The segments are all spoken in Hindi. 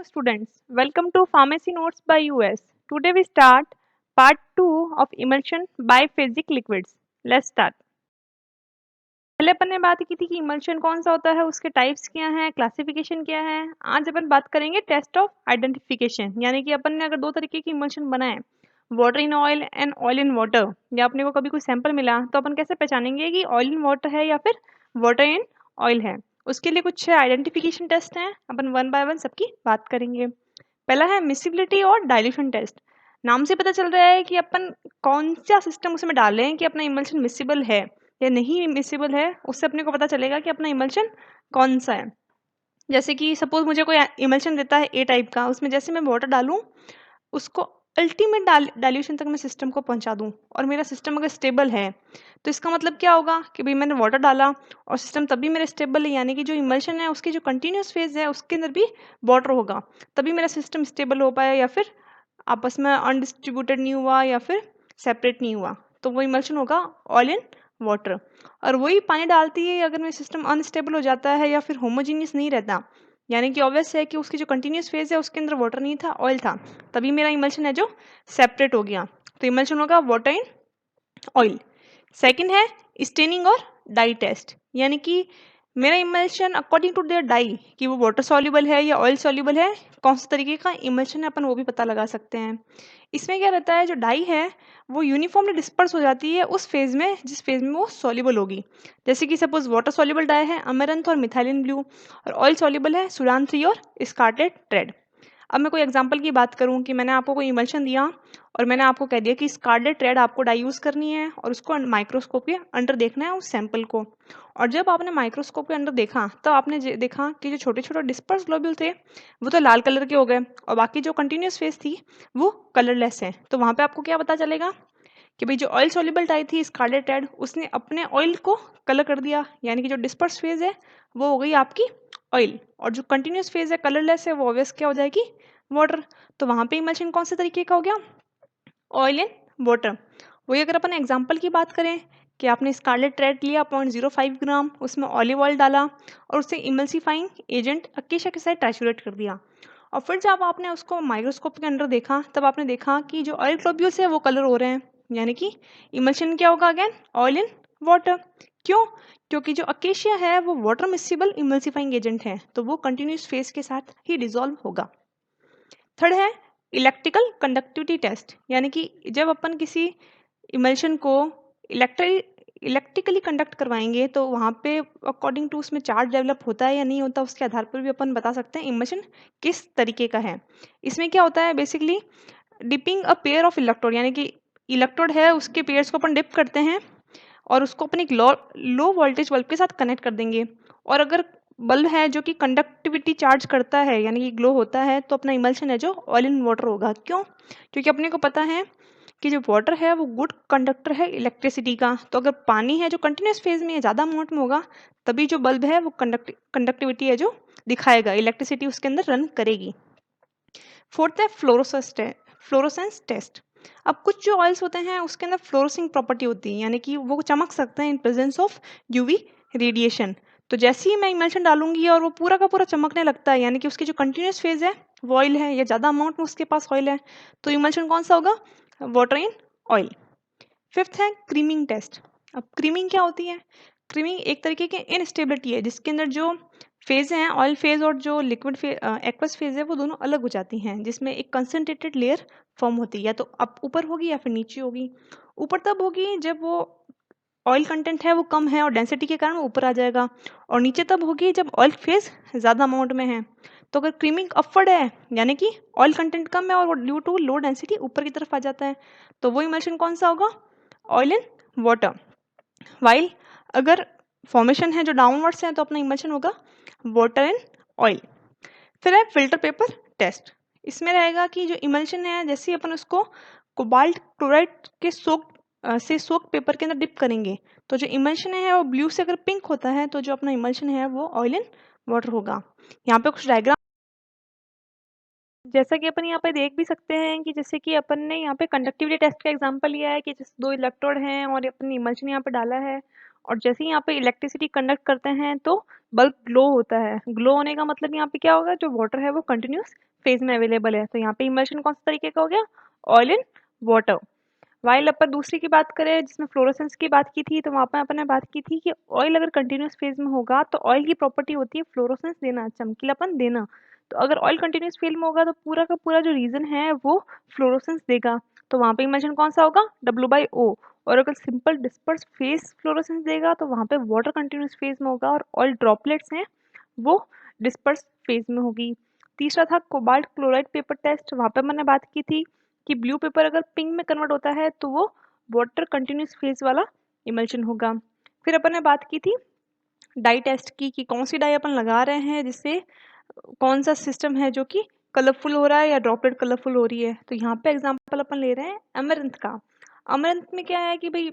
Hello students, welcome to Pharmacy Notes by US. Today we start part 2 of emulsion by phasic liquids. Let's start. पहले अपन ने बात की थी कि इमल्शन कौन सा होता है, उसके टाइप्स क्या हैं, क्लासिफिकेशन क्या है। आज अपन बात करेंगे टेस्ट ऑफ आइडेंटिफिकेशन, यानी कि अपन ने अगर दो तरीके की इमल्शन बनाए, water in oil and oil in water, या अपने को कभी कोई सैंपल मिला तो अपन कैसे पहचानेंगे कि ऑयल इन वाटर है या फिर वाटर इन ऑयल है। उसके लिए कुछ आइडेंटिफिकेशन टेस्ट हैं, अपन वन बाय वन सबकी बात करेंगे। पहला है मिसिबिलिटी और डाइल्यूशन टेस्ट। नाम से पता चल रहा है कि अपन कौन सा सिस्टम उसमें डालें कि अपना इमल्शन मिसिबल है या नहीं मिसिबल है, उससे अपने को पता चलेगा कि अपना इमल्शन कौन सा है। जैसे कि सपोज मुझे कोई इमल्शन देता है ए टाइप का, उसमें जैसे मैं वाटर डालूं उसको अल्टीमेट डाइल्यूशन तक मैं सिस्टम को पहुंचा दूं और मेरा सिस्टम अगर स्टेबल है तो इसका मतलब क्या होगा कि भाई मैंने वाटर डाला और सिस्टम तभी मेरा स्टेबल है, यानी कि जो इमल्शन है उसकी जो कंटिन्यूस फेज है उसके अंदर भी वाटर होगा, तभी मेरा सिस्टम स्टेबल हो पाया, या फिर आपस में अनडिस्ट्रीब्यूटेड नहीं हुआ या फिर सेपरेट नहीं हुआ, तो वो इमल्शन होगा ऑयल इन वाटर। और वही पानी डालती है अगर मेरा सिस्टम अनस्टेबल हो जाता है या फिर होमोजीनियस नहीं रहता, यानी कि ऑब्वियस है कि उसकी जो कंटिन्यूस फेज है उसके अंदर वाटर नहीं था, ऑयल था, तभी मेरा इमल्शन है जो सेपरेट हो गया, तो इमल्शन होगा वाटर इन ऑयल। सेकंड है स्टेनिंग और डाई टेस्ट, यानी कि मेरा emulsion according to their dye कि वो वाटर सॉल्युबल है या ऑयल सॉल्युबल है, कौन सा तरीके का इमल्शन है अपन वो भी पता लगा सकते हैं। इसमें क्या रहता है, जो डाई है वो यूनिफॉर्मली डिस्पर्स हो जाती है उस फेज में जिस फेज में वो सॉल्युबल होगी। जैसे कि सपोज वाटर सॉल्युबल डाई है अमेरंथ और मिथाइलिन ब्लू, और ऑयल सॉल्युबल है सुडान 3 और स्कारलेट रेड। अब मैं कोई एग्जांपल की बात करूं कि मैंने आपको कोई इमल्शन दिया और मैंने आपको कह दिया कि स्कारलेट रेड आपको डाई यूज़ करनी है और उसको माइक्रोस्कोप के अंडर देखना है उस सैंपल को। और जब आपने माइक्रोस्कोप के अंदर देखा तो आपने देखा कि जो छोटे छोटे डिस्पर्स ग्लोब्यूल थे वो तो लाल कलर के हो गए और बाकी जो कंटिन्यूस फेज थी वो कलरलेस है। तो वहाँ पे आपको क्या पता चलेगा कि भाई जो ऑयल सॉल्युबल डाई थी स्कारलेट रेड उसने अपने ऑयल को कलर कर दिया, यानी कि जो डिस्पर्स फेज है वो हो गई आपकी ऑयल, और जो कंटिन्यूस फेज है कलरलेस है वो ऑब्वियस क्या हो जाएगी वाटर। तो वहाँ पे इमल्शन कौन से तरीके का हो गया, ऑयल एंड वाटर। वही अगर अपन एग्जांपल की बात करें कि आपने स्कारलेट रेड लिया 0.05 ग्राम, उसमें ऑलिव ऑयल डाला और उससे इमल्सीफाइंग एजेंट अकेशा के साथ ट्राइचुरेट कर दिया, और फिर जब आपने उसको माइक्रोस्कोप के अंदर देखा तब आपने देखा कि जो ऑयल ग्लोब्यूल्स है वो कलर हो रहे हैं, यानी कि इमल्शन क्या होगा अगेन ऑयल इन वाटर। क्यों? क्योंकि जो अकेशिया है वो वाटर मिसिबल इमल्सीफाइंग एजेंट है, तो वो कंटिन्यूस फेज के साथ ही डिसॉल्व होगा। थर्ड है इलेक्ट्रिकल कंडक्टिविटी टेस्ट, यानी कि जब अपन किसी इमल्शन को इलेक्ट्रिकली कंडक्ट करवाएंगे तो वहाँ पे अकॉर्डिंग टू उसमें चार्ज डेवलप होता है या नहीं होता, उसके आधार पर भी अपन बता सकते हैं इमल्शन किस तरीके का है। इसमें क्या होता है basically dipping a pair of electrode, यानी कि इलेक्ट्रोड है उसके पेयर्स को अपन डिप करते हैं और उसको अपन एक लो लो वोल्टेज बल्ब के साथ कनेक्ट कर देंगे, और अगर बल्ब है जो कि कंडक्टिविटी चार्ज करता है यानी कि ग्लो होता है तो अपना इमल्शन है जो ऑयल इन वाटर होगा। क्यों? क्योंकि अपने को पता है कि जो वाटर है वो गुड कंडक्टर है इलेक्ट्रिसिटी का, तो अगर पानी है जो कंटिन्यूस फेज में है ज़्यादा अमाउंट में होगा तभी जो बल्ब है वो कंडक्टिविटी है जो दिखाएगा, इलेक्ट्रिसिटी उसके अंदर रन करेगी। फोर्थ है फ्लोरोसेंस टेस्ट। अब कुछ जो ऑयल्स होते हैं उसके अंदर फ्लोरोसिंग प्रॉपर्टी होती है, यानी कि वो चमक सकते हैं in presence of UV radiation. तो जैसे ही मैं इमल्शन डालूंगी और वो पूरा का पूरा चमकने लगता है, यानी कि उसकी जो कंटिन्यूस फेज है वो ऑयल है या ज़्यादा अमाउंट में उसके पास ऑयल है, तो इमल्शन कौन सा होगा, वाटर इन ऑयल। फिफ्थ है क्रीमिंग टेस्ट। अब क्रीमिंग क्या होती है, क्रीमिंग एक तरीके की इनस्टेबिलिटी है जिसके अंदर जो फेज हैं ऑयल फेज और जो लिक्विड एक्वस फेज है वो दोनों अलग हो जाती हैं, जिसमें एक कंसंट्रेटेड लेयर फॉर्म होती है, या तो अप ऊपर होगी या फिर नीचे होगी। ऊपर तब होगी जब वो ऑयल कंटेंट है वो कम है और डेंसिटी के कारण वो ऊपर आ जाएगा, और नीचे तब होगी जब ऑयल फेज ज़्यादा अमाउंट में है। तो अगर क्रीमिंग अपवर्ड है यानी कि ऑयल कंटेंट कम है और ड्यू टू लो डेंसिटी ऊपर की तरफ आ जाता है, तो वो इमल्शन कौन सा होगा, ऑयल इन वाटर। वाइल अगर फॉर्मेशन है जो डाउनवर्ड्स है तो अपना इमल्शन होगा वाटर इन ऑयल। फिर है फिल्टर पेपर टेस्ट। इसमें रहेगा कि जो इमल्शन है जैसे ही अपन उसको कोबाल्ट क्लोराइड के सोक पेपर के अंदर डिप करेंगे तो जो इमल्शन है वो ब्लू से अगर पिंक होता है तो जो अपना इमल्शन है वो ऑयल इन वाटर होगा। यहाँ पे कुछ डायग्राम जैसा कि अपन यहाँ पे देख भी सकते हैं कि जैसे कि अपन ने यहाँ पे कंडक्टिविटी टेस्ट का एग्जांपल लिया है कि जैसे दो इलेक्ट्रोड हैं और अपन ने इमल्शन यहाँ पे डाला है और जैसे ही यहाँ पे इलेक्ट्रिसिटी कंडक्ट करते हैं तो बल्ब ग्लो होता है। ग्लो होने का मतलब यहाँ पे क्या होगा, जो वाटर है वो कंटिन्यूस फेज में अवेलेबल है। तो यहाँ पे इमल्शन कौन सा तरीके का हो गया, ऑयल इन वाटर। वाइल अपन दूसरी की बात करें जिसमें फ्लोरोसेंस की बात की थी, तो वहाँ पर अपन ने बात की थी कि ऑयल अगर कंटिन्यूस फेज में होगा तो ऑयल की प्रॉपर्टी होती है फ्लोरोसेंस देना, चमकीलापन देना। तो अगर ऑयल कंटिन्यूस फेज में होगा तो पूरा का पूरा जो रीजन है वो फ्लोरोसेंस देगा। तो वहाँ पे इमेजिन कौन सा होगा, W/O। और अगर सिंपल डिस्पर्स फेज फ्लोरोसेंस देगा तो वहाँ पे वाटर कंटिन्यूस फेज में होगा और ऑयल ड्रॉपलेट्स हैं वो डिस्पर्स फेज में होगी। तीसरा था कोबाल्ट क्लोराइड पेपर टेस्ट। वहाँ पे मैंने बात की थी कि ब्लू पेपर अगर पिंक में कन्वर्ट होता है तो वो वाटर कंटिन्यूस फेज वाला इमल्शन होगा। फिर अपन ने बात की थी डाई टेस्ट की कि कौन सी डाई अपन लगा रहे हैं जिससे कौन सा सिस्टम है जो कि कलरफुल हो रहा है या ड्रॉपलेट कलरफुल हो रही है। तो यहाँ पे एग्जांपल अपन ले रहे हैं अमरंथ का। अमरंथ में क्या है कि भाई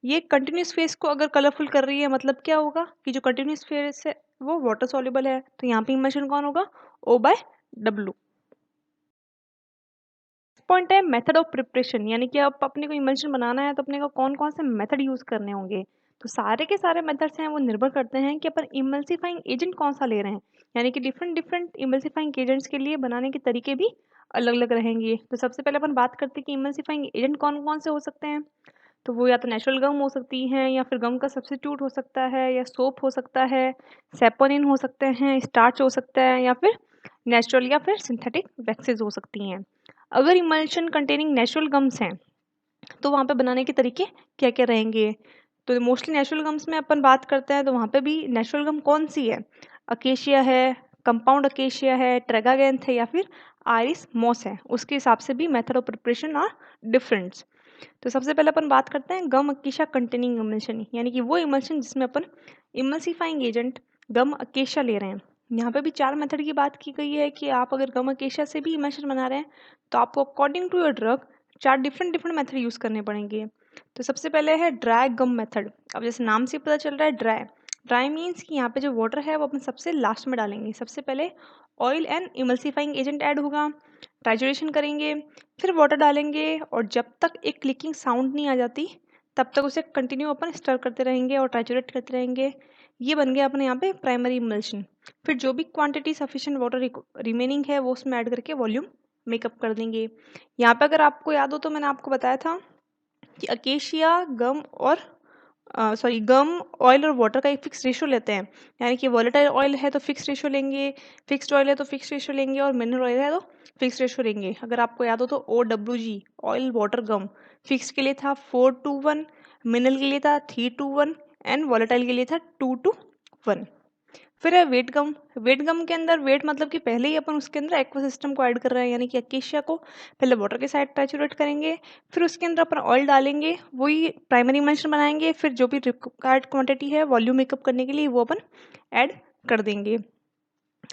ये कंटिन्यूस फेज को अगर कलरफुल कर रही है, मतलब क्या होगा कि जो कंटिन्यूस फेज है वो वाटर सॉल्युबल है। तो यहाँ पे इमल्शन कौन होगा, O/W। पॉइंट है मेथड ऑफ प्रिपरेशन, यानी कि अब अपने को इमल्शन बनाना है तो अपने को कौन कौन से मेथड यूज करने होंगे। तो सारे के सारे मेथड्स हैं वो निर्भर करते हैं कि अपन इमल्सिफाइंग एजेंट कौन सा ले रहे हैं। यानी कि डिफरेंट डिफरेंट इमल्सिफाइंग एजेंट्स के लिए बनाने के तरीके भी अलग अलग रहेंगे। तो सबसे पहले अपन बात करते हैं कि इमल्सिफाइंग एजेंट कौन कौन से हो सकते हैं। तो वो या तो नेचुरल गम हो सकती हैं, या फिर गम का सब्स्टिट्यूट हो सकता है, या सोप हो सकता है, सेपोनिन हो सकते हैं, स्टार्च हो सकता है, या फिर नेचुरल या फिर सिंथेटिक वैक्सेस हो सकती हैं। अगर इमल्शन कंटेनिंग नेचुरल गम्स हैं तो वहाँ पे बनाने के तरीके क्या क्या रहेंगे। तो मोस्टली नेचुरल गम्स में अपन बात करते हैं तो वहाँ पे भी नेचुरल गम कौन सी है, अकेशिया है, कंपाउंड अकेशिया है, ट्रेगागैंथ है, या फिर आइरिस मॉस है। उसके हिसाब से भी method of preparation are different. तो सबसे पहले अपन बात करते हैं गम अकेशिया कंटेनिंग इमल्शन, यानी कि वो इमल्शन जिसमें अपन इमल्सिफाइंग एजेंट गम अकेशिया ले रहे हैं। यहाँ पे भी 4 मेथड की बात की गई है कि आप अगर गम अकेशिया से भी इमल्शन बना रहे हैं तो आपको according to your drug 4 different different method use करने पड़ेंगे। तो सबसे पहले है ड्राई गम मेथड। अब जैसे नाम से पता चल रहा है ड्राई, ड्राई मीन्स कि यहाँ पे जो वाटर है वो अपन सबसे लास्ट में डालेंगे। सबसे पहले oil and emulsifying agent add होगा, ट्राइचुरेशन करेंगे, फिर वाटर डालेंगे और जब तक एक क्लिकिंग साउंड नहीं आ जाती तब तक उसे कंटिन्यू अपन स्टर करते रहेंगे और ट्राइचुरेट करते रहेंगे। ये बन गया अपने यहाँ पे प्राइमरी इमल्शन। फिर जो भी क्वांटिटी सफिशिएंट वाटर रिमेनिंग है वो उसमें ऐड करके वॉल्यूम मेकअप कर देंगे। यहाँ पे अगर आपको याद हो तो मैंने आपको बताया था कि अकेशिया गम और गम ऑयल और वाटर का एक फिक्स रेशो लेते हैं। यानी कि वॉलेटाइल ऑयल है तो फिक्स रेशो लेंगे, फिक्स्ड ऑयल है तो फिक्स रेशो लेंगे, और मिनरल ऑयल है तो फिक्स रेशो लेंगे। अगर आपको याद हो तो OWG ऑयल वाटर गम फिक्स के लिए था 4:1, मिनरल के लिए था 3:1 एंड वॉलेटाइल के लिए था 2:1। फिर है वेट गम। वेट गम के अंदर वेट मतलब कि पहले ही अपन उसके अंदर एक्वा सिस्टम को ऐड कर रहे हैं, यानी कि अकेशिया को पहले वाटर के साथ ट्राइचुरेट करेंगे, फिर उसके अंदर अपन ऑयल डालेंगे, वही प्राइमरी इमल्शन बनाएंगे, फिर जो भी रिक्वायर्ड क्वांटिटी है वॉल्यूम मेकअप करने के लिए वो अपन ऐड कर देंगे।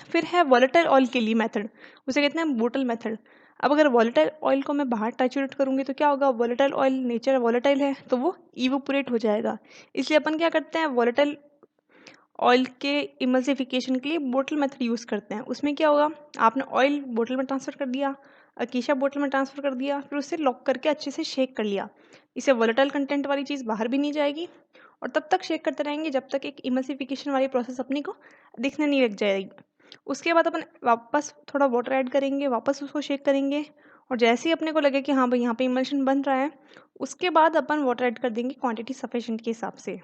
फिर है वॉलेटाइल ऑयल के लिए मेथड, उसे कहते हैं बोटल मेथड। अब अगर वॉलेटाइल ऑयल को मैं बाहर ट्राइचुरेट करूंगी तो क्या होगा, वॉलेटाइल ऑयल नेचर वॉलेटाइल है तो वो इवोपोरेट हो जाएगा। इसलिए अपन क्या करते हैं, वॉलेटाइल ऑयल के इमल्सिफिकेशन के लिए बोतल मेथड यूज़ करते हैं। उसमें क्या होगा, आपने ऑयल बोतल में ट्रांसफ़र कर दिया, अकेशिया बोतल में ट्रांसफ़र कर दिया, फिर उसे लॉक करके अच्छे से शेक कर लिया। इससे वोलेटाइल कंटेंट वाली चीज़ बाहर भी नहीं जाएगी, और तब तक शेक करते रहेंगे जब तक एक इमल्सिफिकेशन वाली प्रोसेस अपनी को दिखने नहीं लग जाएगी। उसके बाद अपन वापस थोड़ा वाटर ऐड करेंगे, वापस उसको शेक करेंगे, और जैसे ही अपने को लगे कि हाँ भाई यहाँ पे इमल्शन बन रहा है, उसके बाद अपन वाटर ऐड कर देंगे क्वांटिटी सफिशिएंट के हिसाब से।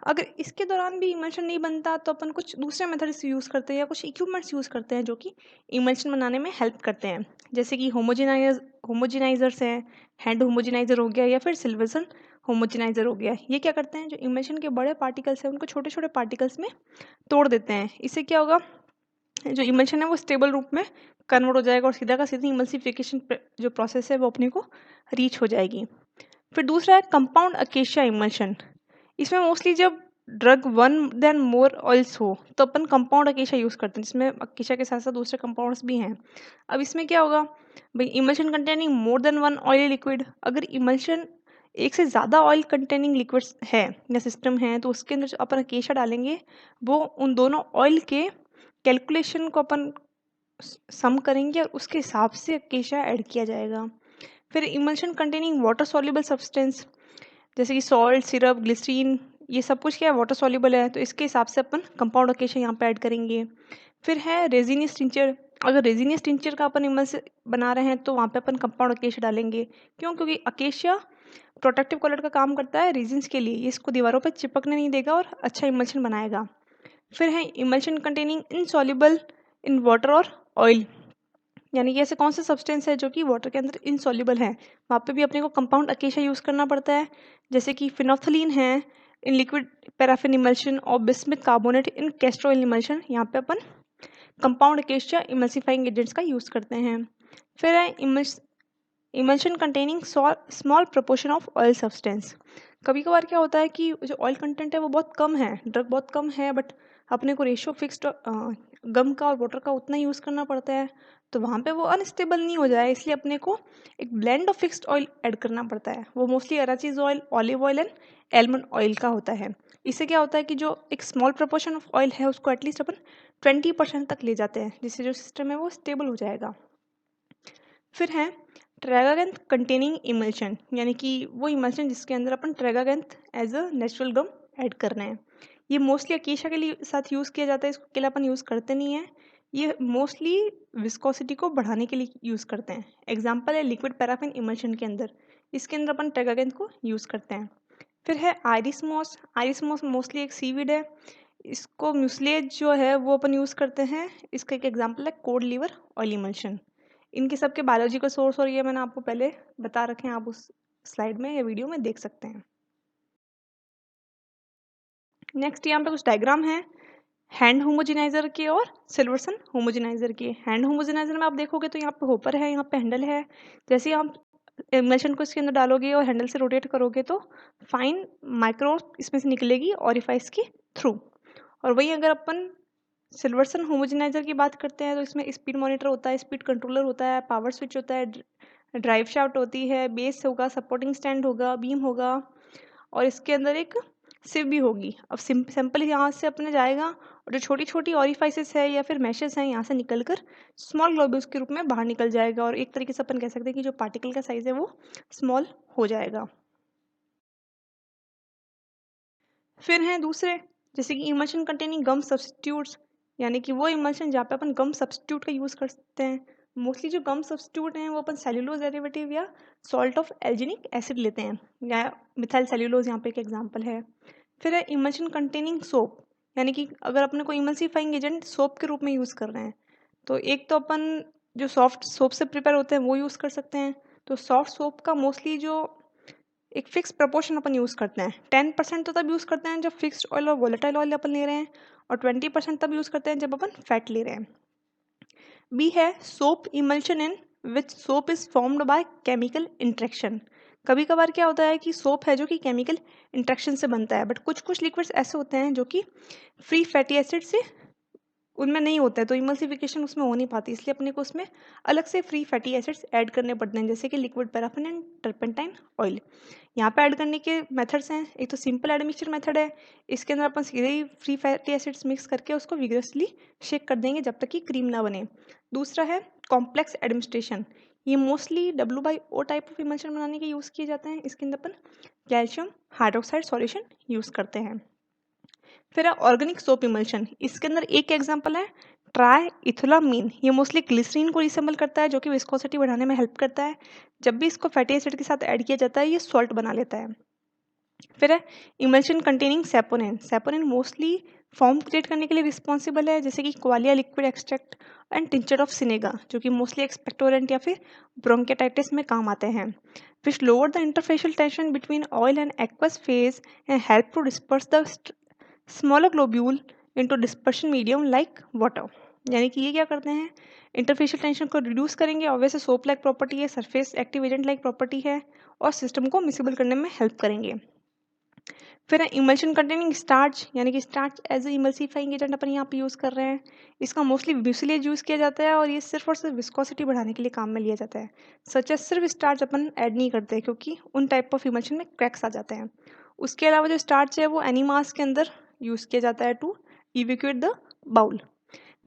अगर इसके दौरान भी इमल्शन नहीं बनता तो अपन कुछ दूसरे मेथड्स यूज़ करते हैं या कुछ इक्विपमेंट्स यूज़ करते हैं जो कि इमल्शन बनाने में हेल्प करते हैं। जैसे कि होमोजेनाइजर्स हैं, हैंड होमोजेनाइजर हो गया या फिर सिल्वर्सन होमोजेनाइजर हो गया। ये क्या करते हैं, जो इमल्शन के बड़े पार्टिकल्स हैं उनको छोटे छोटे पार्टिकल्स में तोड़ देते हैं। इससे क्या होगा, जो इमल्शन है वो स्टेबल रूप में कन्वर्ट हो जाएगा और सीधा का सीधा इमल्सिफिकेशन जो प्रोसेस है वो अपने को रीच हो जाएगी। फिर दूसरा है कंपाउंड अकेशिया इमल्शन। इसमें मोस्टली जब ड्रग वन देन मोर ऑयल्स हो तो अपन कंपाउंड अकेशिया यूज़ करते हैं, जिसमें अकेशिया के साथ साथ दूसरे कंपाउंड्स भी हैं। अब इसमें क्या होगा भाई, emulsion containing more than one oil liquid. अगर इमल्शन एक से ज़्यादा ऑयल कंटेनिंग लिक्विड्स है या सिस्टम है तो उसके अंदर जो अपन अकेशिया डालेंगे वो उन दोनों ऑयल के कैलकुलेशन को अपन सम करेंगे और उसके हिसाब से अकेशिया ऐड किया जाएगा। फिर emulsion containing water soluble substance, जैसे कि सॉल्ट, सिरप, ग्लिसरीन, ये सब कुछ क्या है, वाटर सॉल्युबल है, तो इसके हिसाब से अपन कंपाउंड अकेशिया यहाँ पे ऐड करेंगे। फिर है रेजिनियस टिंचर। अगर रेजिनियस टिंचर का अपन इमल्स बना रहे हैं तो वहाँ पे अपन कंपाउंड अकेशिया डालेंगे। क्यों? क्योंकि अकेशिया प्रोटेक्टिव कलर का काम करता है रेजिन्स के लिए, ये इसको दीवारों पर चिपकने नहीं देगा और अच्छा इमल्शन बनाएगा। फिर है emulsion containing insoluble in water और ऑयल, यानी कि ऐसे कौन से सब्सटेंस है जो कि वाटर के अंदर इनसॉल्युबल है, वहाँ पे भी अपने को कंपाउंड अकेशिया यूज़ करना पड़ता है। जैसे कि फिनोफ्थलीन है इन लिक्विड पैराफिन इमल्शन और बिस्मिथ कार्बोनेट इन कैस्टर ऑयल इमल्शन, यहाँ पे अपन कंपाउंड अकेशिया इमल्सिफाइंग एजेंट्स का यूज़ करते हैं। फिर है emulsion containing small proportion of oil substance. कभी कभार क्या होता है कि जो ऑयल कंटेंट है वो बहुत कम है, ड्रग बहुत कम है, बट अपने को रेशियो फिक्स्ड गम का और वाटर का उतना यूज़ करना पड़ता है, तो वहाँ पे वो अनस्टेबल नहीं हो जाए, इसलिए अपने को एक blend of fixed oil add करना पड़ता है। वो mostly arachis oil, olive oil and almond oil का होता है। इससे क्या होता है कि जो एक स्मॉल प्रोपोर्शन ऑफ ऑयल है उसको एटलीस्ट अपन 20% तक ले जाते हैं, जिससे जो सिस्टम है वो स्टेबल हो जाएगा। फिर है ट्रेगागैंथ कंटेनिंग इमल्शन, यानी कि वो इमल्शन जिसके अंदर अपन tragacanth as a natural gum add कर रहे हैं। ये मोस्टली अकेशिया के लिए साथ यूज़ किया जाता है, इसको अकेला अपन यूज़ करते नहीं है। ये मोस्टली विस्कोसिटी को बढ़ाने के लिए यूज़ करते हैं। एग्जाम्पल है लिक्विड पैराफिन इमल्शन के अंदर, इसके अंदर अपन ट्रेगागैंथ को यूज़ करते हैं। फिर है Irish moss. Irish moss mostly एक सीवीड है, इसको म्यूसलेज जो है वो अपन यूज़ करते हैं। इसका एक एग्जाम्पल है कोड लीवर ऑयल इमल्शन। इनके सबके बायोलॉजिकल सोर्स और ये मैंने आपको पहले बता रखे हैं, आप उस स्लाइड में या वीडियो में देख सकते हैं। नेक्स्ट यहाँ पे कुछ डायग्राम है हैंड होमोजेनाइजर के और सिल्वर्सन होमोजेनाइजर के। हैंड होमोजेनाइजर में आप देखोगे तो यहाँ पे होपर है, यहाँ पे हैंडल है। जैसे ही आप इमल्शन को इसके अंदर डालोगे और हैंडल से रोटेट करोगे तो फाइन माइक्रो इसमें से निकलेगी ऑरिफाइस के थ्रू। और वही अगर अपन सिल्वर्सन होमोजेनाइजर की बात करते हैं तो इसमें स्पीड मॉनिटर होता है, स्पीड कंट्रोलर होता है, पावर स्विच होता है, ड्राइव शाफ्ट होती है, बेस होगा, सपोर्टिंग स्टैंड होगा, बीम होगा और इसके अंदर एक सिव भी होगी। अब सैंपल यहाँ से अपने जाएगा और जो छोटी छोटी ऑरिफाइसेस है या फिर मैशेस हैं यहाँ से निकलकर स्मॉल ग्लोब्यूल्स के रूप में बाहर निकल जाएगा और एक तरीके से अपन कह सकते हैं कि जो पार्टिकल का साइज है वो स्मॉल हो जाएगा। फिर हैं दूसरे, जैसे कि इमल्शन कंटेनिंग गम सब्स्टिट्यूट्स, यानी कि वो इमल्शन जहाँ पे अपन गम सब्स्टिट्यूट का यूज़ कर सकते हैं। मोस्टली जो गम सब्स्टिट्यूट हैं वो अपन सेल्यूलोज डेरिवेटिव या सॉल्ट ऑफ एल्जिनिक एसिड लेते हैं, या मिथाइल सेल्यूलोज यहाँ पे एक एग्जांपल है। फिर है इमल्शन कंटेनिंग सोप, यानी कि अगर अपने को इमल्सिफाइंग एजेंट सोप के रूप में यूज़ कर रहे हैं तो एक तो अपन जो सॉफ्ट सोप से प्रिपेयर होते हैं वो यूज़ कर सकते हैं। तो सॉफ्ट सोप का मोस्टली जो एक फिक्स प्रपोर्शन अपन यूज़ करते हैं, 10% तो तब यूज़ करते हैं जब फिक्स्ड ऑयल और वोलेटाइल ऑयल अपन ले रहे हैं, और 20% तब यूज़ करते हैं जब अपन फैट ले रहे हैं। बी है soap emulsion in which soap is formed by chemical interaction. कभी कभार क्या होता है कि सोप है जो कि केमिकल इंट्रैक्शन से बनता है, बट कुछ कुछ लिक्विड्स ऐसे होते हैं जो कि फ्री फैटी एसिड से उनमें नहीं होता है, तो इमल्सिफिकेशन उसमें हो नहीं पाती, इसलिए अपने को उसमें अलग से फ्री फैटी एसिड्स ऐड करने पड़ते हैं, जैसे कि liquid paraffin and turpentine oil. यहाँ पे ऐड करने के मेथड्स हैं, एक तो सिंपल एडमिक्सचर मेथड है, इसके अंदर अपन सीधे ही फ्री फैटी एसिड्स मिक्स करके उसको विग्रसली शेक कर देंगे जब तक कि क्रीम ना बने। दूसरा है कॉम्प्लेक्स एडमिनिस्ट्रेशन, ये mostly W/O type of emulsion बनाने के यूज़ किए जाते हैं। इसके अंदर अपन कैल्शियम हाइड्रोक्साइड सॉल्यूशन यूज़ करते हैं। फिर है ऑर्गेनिक सोप इमल्शन, इसके अंदर एक एग्जांपल है ट्राई इथोलामीन, ये मोस्टली ग्लिसरीन को रिसेंबल करता है जो कि विस्कोसिटी बढ़ाने में हेल्प करता है। जब भी इसको फैटी एसिड के साथ ऐड किया जाता है ये सॉल्ट बना लेता है। फिर है emulsion containing saponin. Saponin mostly foam create करने के लिए रिस्पॉन्सिबल है, जैसे कि quillaia liquid extract and tincture of senega, जो कि मोस्टली एक्सपेक्टोरेंट या फिर ब्रोंकेटाइटिस में काम आते हैं। Which lower the interfacial tension between oil and aqueous phase and help to disperse the smaller globule into dispersion medium like water, यानी कि ये क्या करते हैं, इंटरफेशियल टेंशन को रिड्यूस करेंगे और वैसे सोप लाइक प्रॉपर्टी है, surface active agent like property है और सिस्टम को मिसिबल करने में हेल्प करेंगे। फिर है इमल्शन कंटेनिंग स्टार्च, यानी कि starch as a emulsifying agent अपन यहाँ पे यूज़ कर रहे हैं। इसका मोस्टली म्यूसिलेज यूज़ किया जाता है और ये सिर्फ और सिर्फ विस्कोसिटी बढ़ाने के लिए काम में लिया जाता है। सच एज सिर्फ स्टार्च अपन ऐड नहीं करते क्योंकि उन टाइप ऑफ इमल्शन में क्रैक्स आ जाते हैं। उसके अलावा जो स्टार्च है वो एनीमास के अंदर यूज़ किया जाता है टू इवेक्यूएट द बाउल।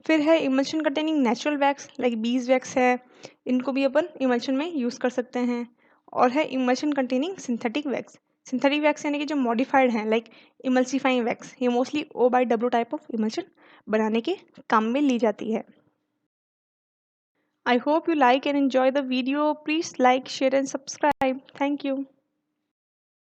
फिर है emulsion containing natural wax like bees wax है, इनको भी अपन इमल्शन में यूज़ कर सकते हैं। और है emulsion containing synthetic wax, synthetic wax यानी कि जो मॉडिफाइड हैं लाइक इमल्सिफाइंग वैक्स, ये mostly O by W type of emulsion बनाने के काम में ली जाती है। I hope you like and enjoy the video. Please like, share and subscribe. Thank you.